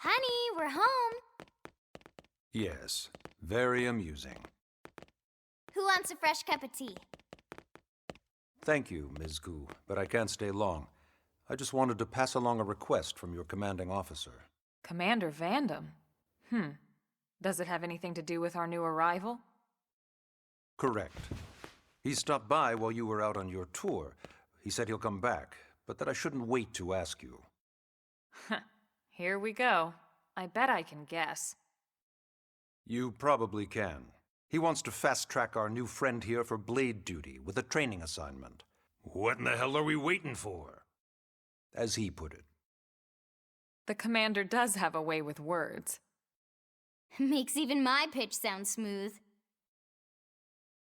Honey, we're home. Yes, very amusing. Who wants a fresh cup of tea? Thank you, Ms. Gu, but I can't stay long. I just wanted to pass along a request from your commanding officer. Commander Vandam? Does it have anything to do with our new arrival? Correct. He stopped by while you were out on your tour. He said he'll come back, but that I shouldn't wait to ask you. Here we go. I bet I can guess. You probably can. He wants to fast-track our new friend here for blade duty with a training assignment. What in the hell are we waiting for? As he put it. The commander does have a way with words. Makes even my pitch sound smooth.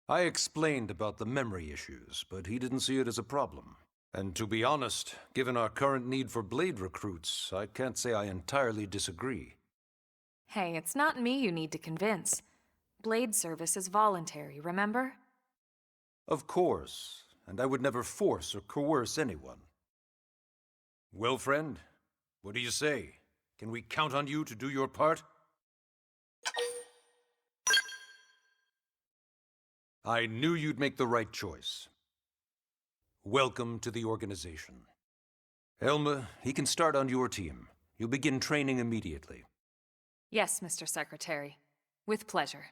I explained about the memory issues, but he didn't see it as a problem. And to be honest, given our current need for blade recruits, I can't say I entirely disagree. Hey, it's not me you need to convince. Blade service is voluntary, remember? Of course, and I would never force or coerce anyone. Well, friend, what do you say? Can we count on you to do your part? I knew you'd make the right choice. Welcome to the organization. Elma, he can start on your team. You'll begin training immediately. Yes, Mr. Secretary. With pleasure.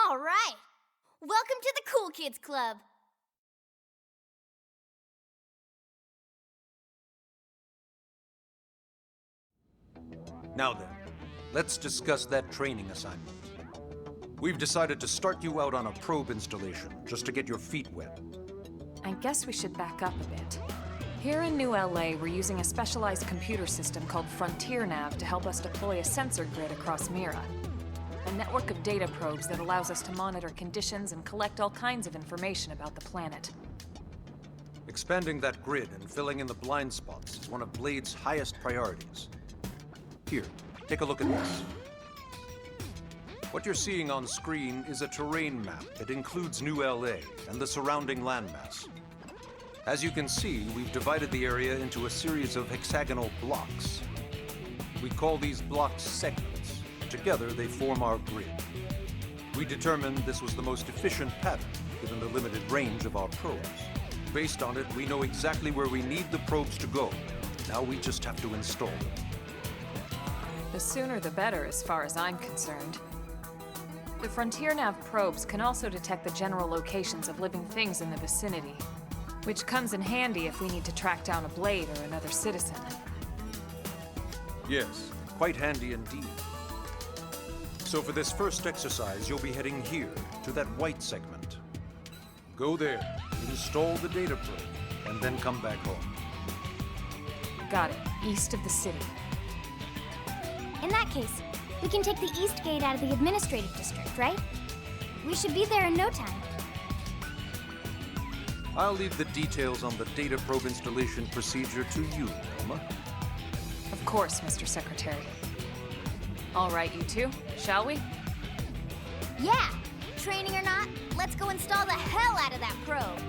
All right. Welcome to the Cool Kids Club. Now then, let's discuss that training assignment. We've decided to start you out on a probe installation, just to get your feet wet. I guess we should back up a bit. Here in New LA, we're using a specialized computer system called Frontier Nav to help us deploy a sensor grid across Mira. A network of data probes that allows us to monitor conditions and collect all kinds of information about the planet. Expanding that grid and filling in the blind spots is one of Blade's highest priorities. Here, take a look at this. What you're seeing on screen is a terrain map that includes New LA and the surrounding landmass. As you can see, we've divided the area into a series of hexagonal blocks. We call these blocks segments. Together, they form our grid. We determined this was the most efficient pattern, given the limited range of our probes. Based on it, we know exactly where we need the probes to go. Now we just have to install them. The sooner the better, as far as I'm concerned. The Frontier Nav probes can also detect the general locations of living things in the vicinity, which comes in handy if we need to track down a Blade or another citizen. Yes, quite handy indeed. So for this first exercise, you'll be heading here, to that white segment. Go there, install the data probe, and then come back home. Got it. East of the city. In that case, we can take the East Gate out of the administrative district, right? We should be there in no time. I'll leave the details on the data probe installation procedure to you, Elma. Of course, Mr. Secretary. All right, you two, shall we? Yeah! Training or not, let's go install the hell out of that probe!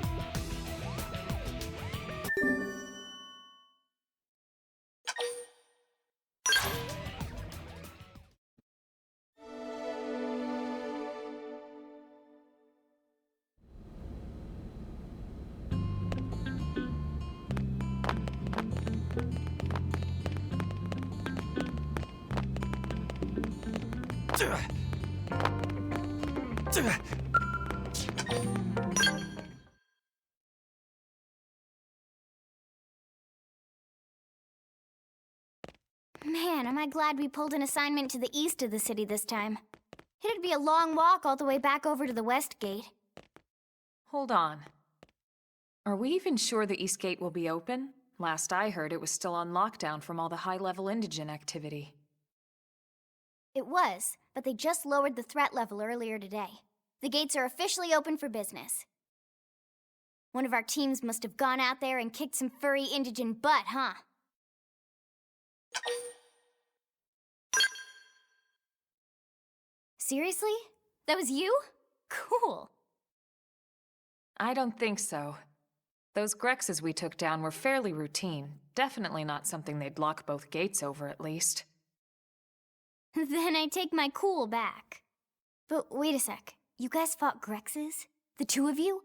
Man, am I glad we pulled an assignment to the east of the city this time. It'd be a long walk all the way back over to the west gate. Hold on. Are we even sure the East Gate will be open? Last I heard, it was still on lockdown from all the high-level indigen activity. It was, but they just lowered the threat level earlier today. The gates are officially open for business. One of our teams must have gone out there and kicked some furry indigen butt, huh? Seriously? That was you? Cool. I don't think so. Those Grexes we took down were fairly routine. Definitely not something they'd lock both gates over, at least. Then I take my cool back. But wait a sec. You guys fought Grexes? The two of you?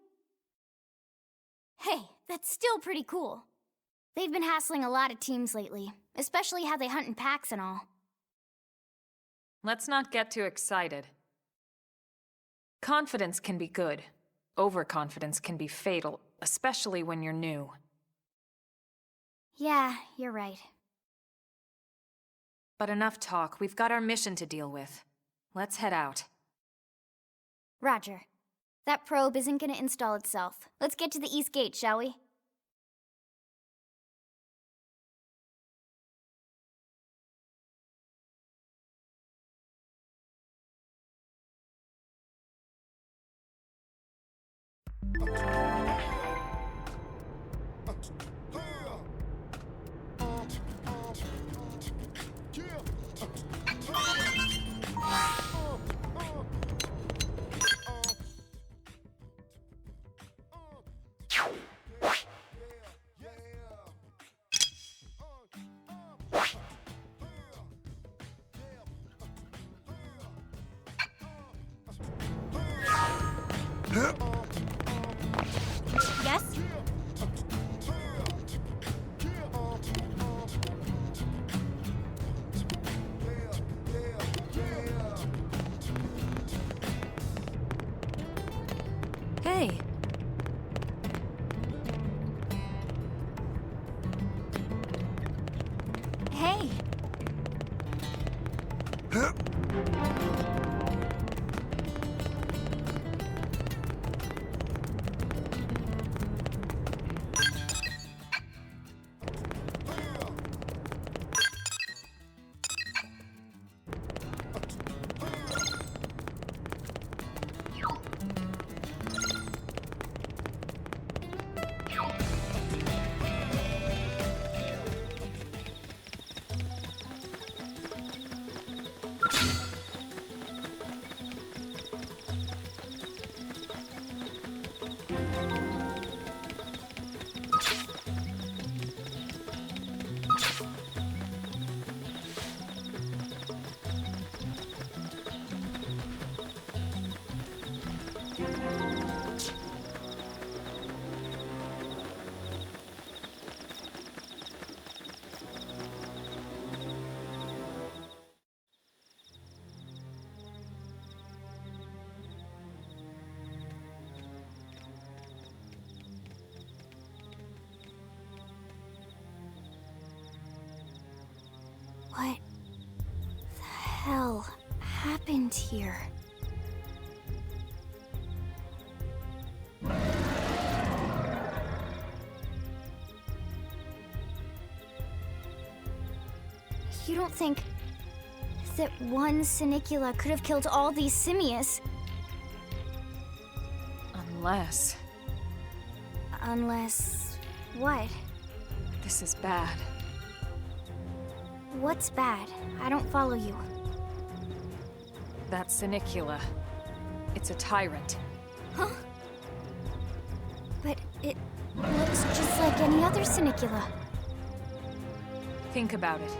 Hey, that's still pretty cool. They've been hassling a lot of teams lately, especially how they hunt in packs and all. Let's not get too excited. Confidence can be good. Overconfidence can be fatal, especially when you're new. Yeah, you're right. But enough talk. We've got our mission to deal with. Let's head out. Roger. That probe isn't gonna install itself. Let's get to the East Gate, shall we? Yes? Hey! Hey! What the hell happened here? You don't think that one Sinicula could have killed all these simius? Unless... Unless... what? this is bad. What's bad? I don't follow you. That Sinicula. It's a tyrant. Huh? But it looks just like any other Sinicula. Think about it.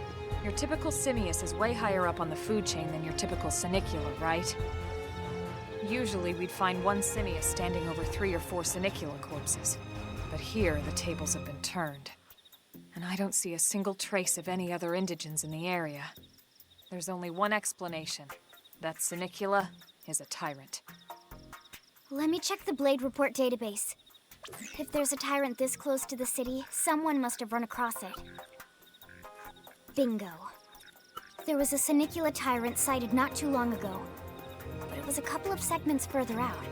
Your typical simius is way higher up on the food chain than your typical Sinicula, right? Usually we'd find one simius standing over 3 or 4 Sinicula corpses. But here, the tables have been turned. And I don't see a single trace of any other indigens in the area. There's only one explanation. That Sinicula is a tyrant. Let me check the Blade Report database. If there's a tyrant this close to the city, someone must have run across it. Bingo. there was a Senicula tyrant sighted not too long ago, but it was a couple of segments further out.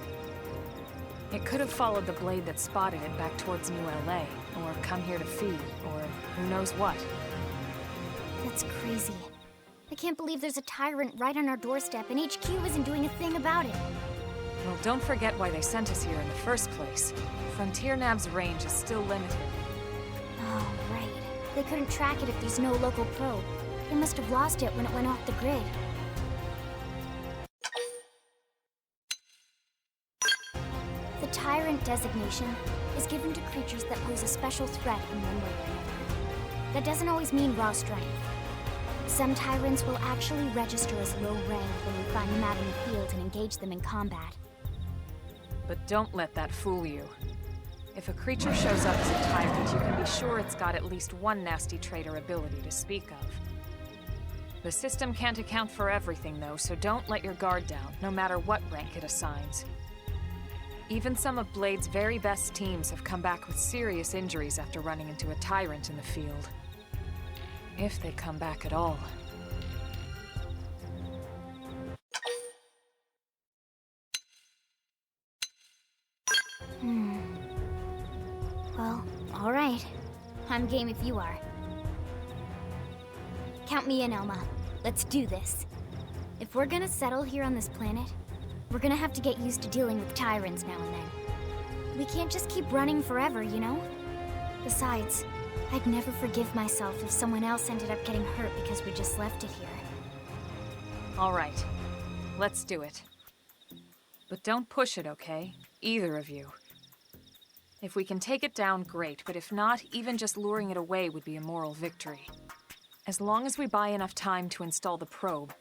It could have followed the blade that spotted it back towards New LA, or come here to feed, or who knows what. That's crazy. I can't believe there's a tyrant right on our doorstep and HQ isn't doing a thing about it. Well, don't forget why they sent us here in the first place. Frontier Nav's range is still limited. Oh, right. They couldn't track it if there's no local probe. They must have lost it when it went off the grid. The tyrant designation is given to creatures that pose a special threat in one way or another. That doesn't always mean raw strength. Some tyrants will actually register as low rank when we find them out in the field and engage them in combat. But don't let that fool you. If a creature shows up as a tyrant, you can be sure it's got at least one nasty trait or ability to speak of. The system can't account for everything, though, so don't let your guard down, no matter what rank it assigns. Even some of Blade's very best teams have come back with serious injuries after running into a tyrant in the field. If they come back at all. Well, all right. I'm game if you are. Count me in, Elma. Let's do this. If we're gonna settle here on this planet, we're gonna have to get used to dealing with tyrants now and then. We can't just keep running forever, you know? Besides, I'd never forgive myself if someone else ended up getting hurt because we just left it here. All right. Let's do it. But don't push it, okay? Either of you. If we can take it down, great, but if not, even just luring it away would be a moral victory. As long as we buy enough time to install the probe,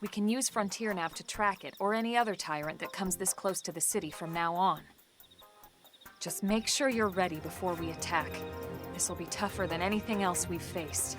we can use Frontier Nav to track it, or any other tyrant that comes this close to the city from now on. Just make sure you're ready before we attack. This'll be tougher than anything else we've faced.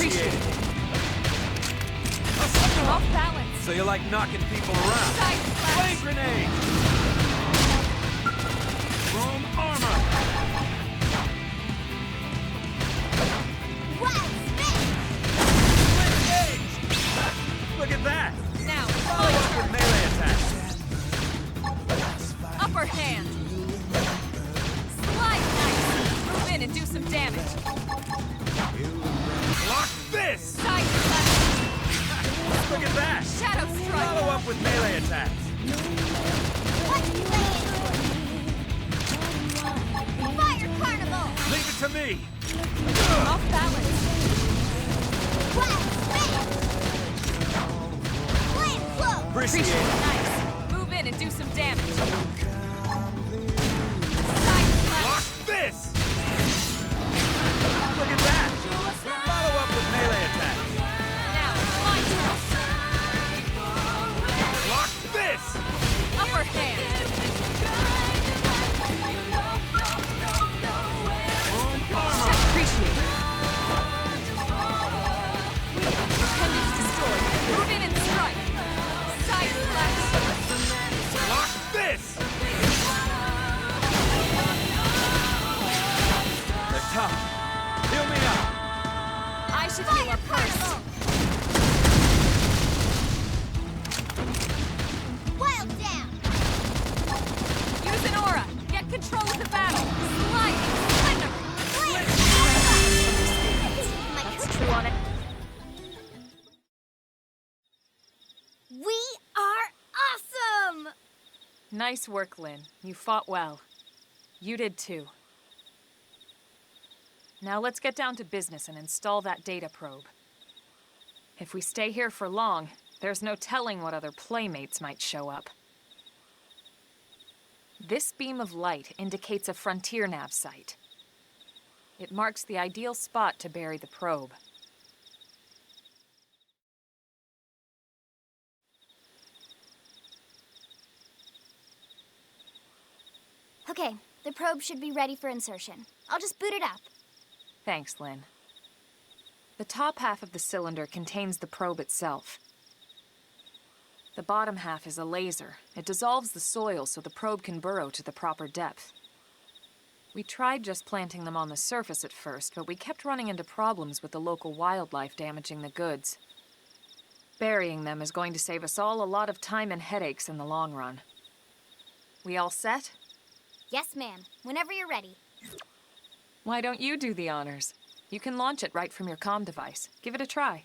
Appreciate it. Off balance. So you like knocking people around? Flame grenade! Chrome armor! Split gauge! Look at that! Now, Follow up with melee attacks. upper hand. Slide knife. Move in and do some damage. Block this! Side slash. Look at that! Shadow strike. Follow up with melee attacks. What's playing? Fire Carnival! Leave it to me! Off balance. Blast Space! Flame Flow! Appreciate Appreciate it. it. Nice. Move in and do some damage. Side slash. Lock this! Look at that! Follow up with melee attack. Now, my turn. Lock this! Upper hand. Appreciate it. Appendage destroyed. Move in and strike. Side slash. Lock this! They're tough. Heal me up! I should heal up first. Wild down! Use an aura. Get control of the battle. Sliding. Slender. That's true on it. We are awesome! Nice work, Lynn. You fought well. You did too. Now let's get down to business and install that data probe. If we stay here for long, there's no telling what other playmates might show up. This beam of light indicates a frontier nav site. It marks the ideal spot to bury the probe. Okay, the probe should be ready for insertion. I'll just boot it up. Thanks, Lynn. The top half of the cylinder contains the probe itself. The bottom half is a laser. It dissolves the soil so the probe can burrow to the proper depth. We tried just planting them on the surface at first, but we kept running into problems with the local wildlife damaging the goods. Burying them is going to save us all a lot of time and headaches in the long run. We all set? Yes, ma'am. Whenever you're ready. Why don't you do the honors? You can launch it right from your comm device. Give it a try.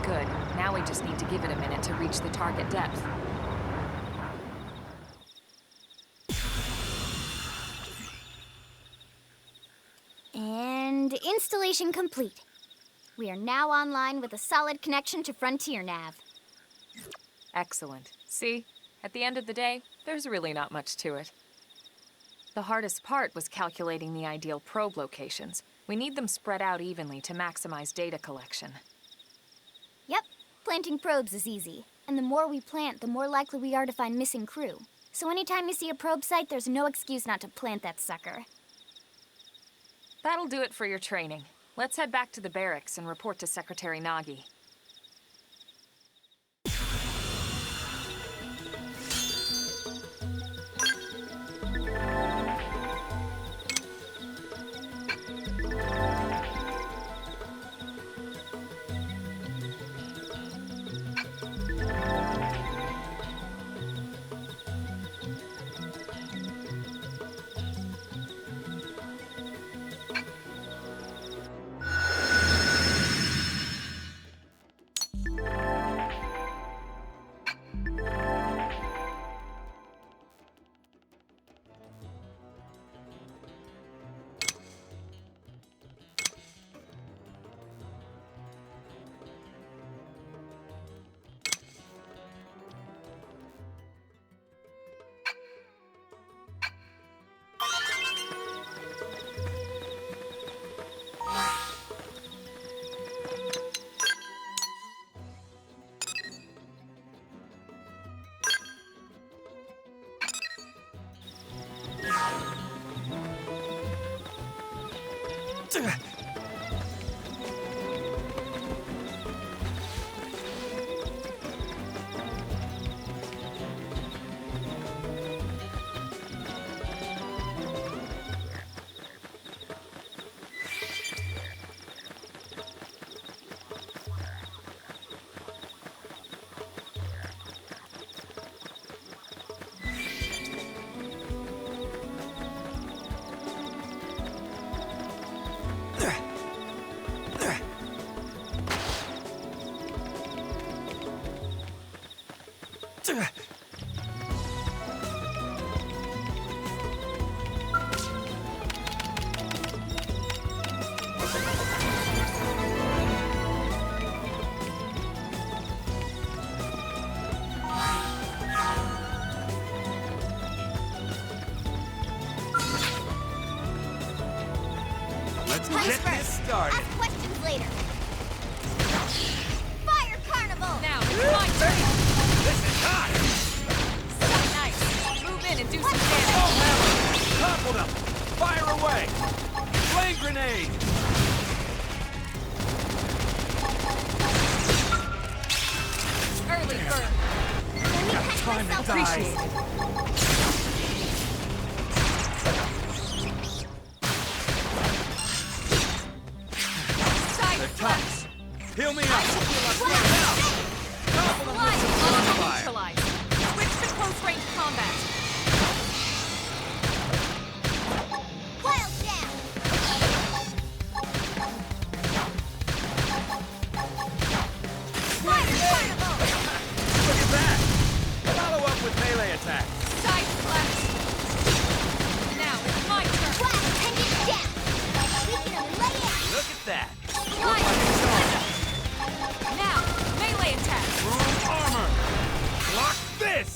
Good. Now we just need to give it a minute to reach the target depth. And installation complete. We are now online with a solid connection to Frontier Nav. Excellent. See? At the end of the day, there's really not much to it. The hardest part was calculating the ideal probe locations. We need them spread out evenly to maximize data collection. Yep, planting probes is easy. And the more we plant, the more likely we are to find missing crew. So anytime you see a probe site, there's no excuse not to plant that sucker. That'll do it for your training. Let's head back to the barracks and report to Secretary Nagi. Let's Punch get first. this started. Ask questions later. Fire Carnival! Now, it's my turn! This is hot! So nice! Move in and do some Oh, damage! hammer! Topple them! Fire away! Flame grenade! Early bird! Let me catch time to myself. die. Appreciate it. Side They're flash! tops! Heal me up! Slide! Fire. Neutralize! Switch to close-range combat! Wild Jam! Fire Carnival! Look at that! Follow up with melee attack! Side flash! Now, it's my turn! Blast Pendant Jam! We can only lay it! Look at that! Slide! Now, melee attack! Room armor! Block this!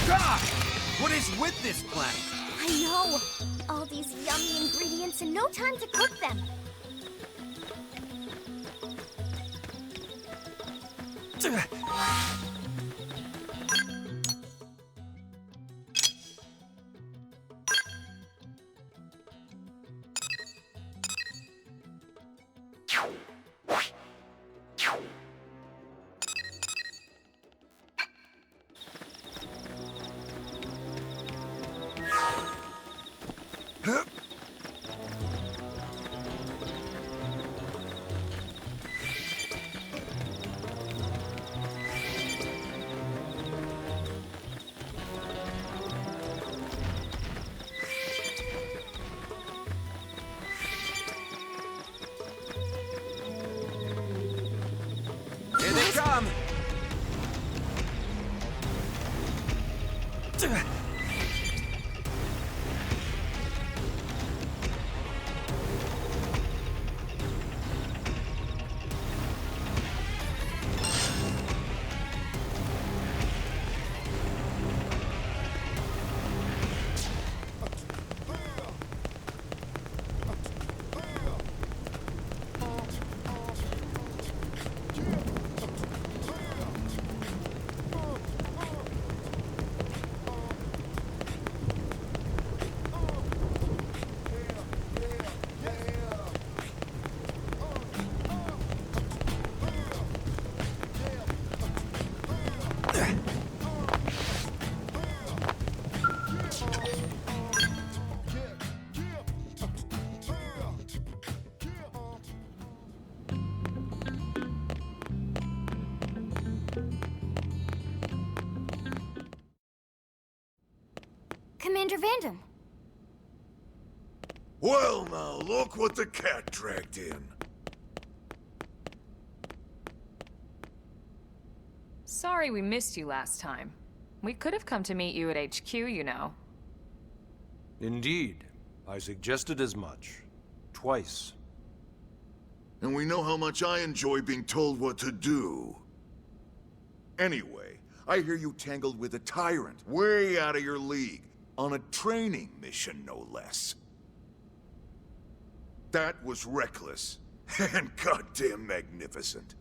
God! What is with this planet? I know! All these yummy ingredients and no time to cook them. Here they come! Commander Vandam. Well, now, look what the cat dragged in. Sorry we missed you last time. We could have come to meet you at HQ, you know. Indeed. I suggested as much. Twice. And we know how much I enjoy being told what to do. Anyway, I hear you tangled with a tyrant, way out of your league, on a training mission, no less. That was reckless, and goddamn magnificent.